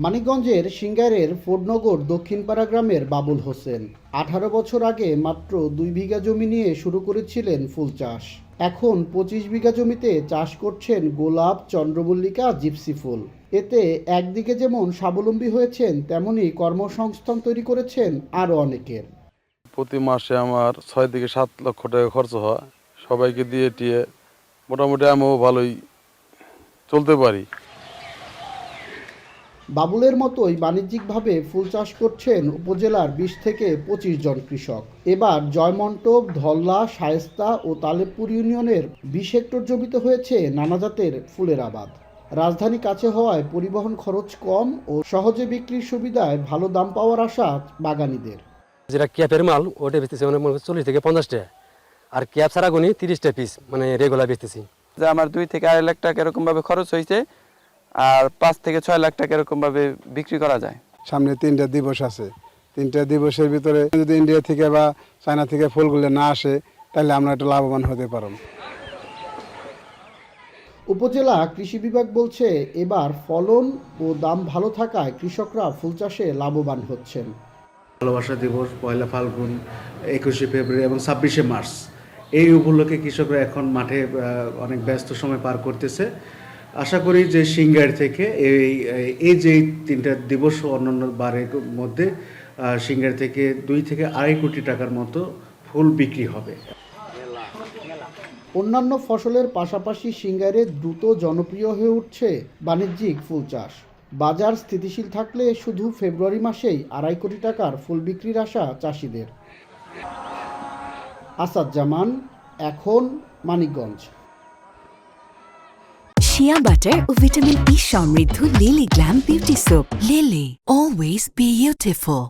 মানিকগঞ্জের সিঙ্গাইরের ফোর্ডনগর দক্ষিণপাড়া গ্রামের বাবুল হোসেন 18 বছর আগে মাত্র 2 বিঘা জমি নিয়ে শুরু করেছিলেন ফুল চাষ। এখন 25 বিঘা জমিতে চাষ করছেন গোলাপ, চন্দ্রমল্লিকা, জিপসি ফুল। এতে একদিকে যেমন স্বাবলম্বী হয়েছেন, তেমনি কর্মসংস্থান তৈরি করেছেন আরও অনেকের। প্রতি মাসে আমার 6 থেকে 7 লক্ষ টাকা খরচ হয়। সবাইকে দিয়ে টিয়ে মোটামুটি আমিও ভালোই চলতে পারি। বাবুলের মতোই বাণিজ্যিকভাবে ফুল চাষ করছেন উপজেলার 20 থেকে 25 জন কৃষক। এবার জয়মন্টপ, ধল্লা, শায়েস্তা ও তালেবপুর ইউনিয়নের 20 হেক্টর জমিতে হয়েছে নানা জাতের ফুলের আবাদ। রাজধানী কাছে হওয়ায় পরিবহন খরচ কম ও সহজে বিক্রির সুবিধায় ভালো দাম পাওয়ার আশা বাগানীদের। যেটা ক্যাপের মাল ওটা বেচতেছি মানে 40 থেকে 50 টাকা, আর ক্যাপ ছাড়া গুনি 30 টাকা পিস মানে রেগুলার বেচতেছি। যে আমার 2 থেকে 2.5 লাখ টাকা এরকমভাবে খরচ হয়েছে, আর 5 থেকে 6 লাখ টাকা এরকমভাবে বিক্রি করা যায়। সামনে 3টা দিবস আছে। 3টা দিবসের ভিতরে যদি ইন্ডিয়া থেকে বা চায়না থেকে ফুলগুলো না আসে, তাহলে আমরা একটু লাভবান হতে পারব। উপজেলা কৃষি বিভাগ বলছে, এবার ফলন ও দাম ভালো থাকায় কৃষকরা ফুল চাষে লাভবান হচ্ছেন। ভালোবাসা দিবস 1 ফাল্গুন, 21 ফেব্রুয়ারি এবং 26 মার্চ এই উপলক্ষে কৃষকরা এখন মাঠে অনেক ব্যস্ত সময় পার করতেছে। আশা করি যে সিঙ্গাইর থেকে এই যে 3টা দিবস অন্যান্য বারের মধ্যে সিঙ্গাইর থেকে 2 থেকে 2.5 কোটি টাকার মতো ফুল বিক্রি হবে। অন্যান্য ফসলের পাশাপাশি সিঙ্গাইরে দ্রুত জনপ্রিয় হয়ে উঠছে বাণিজ্যিক ফুল চাষ। বাজার স্থিতিশীল থাকলে শুধু ফেব্রুয়ারি মাসেই 2.5 কোটি টাকার ফুল বিক্রির আশা চাষিদের। আসাদ জামান, এখন মানিকগঞ্জ। শিয়া বাটার ও ভিটামিন ই সমৃদ্ধ lily glam beauty soap. Lily, always beautiful.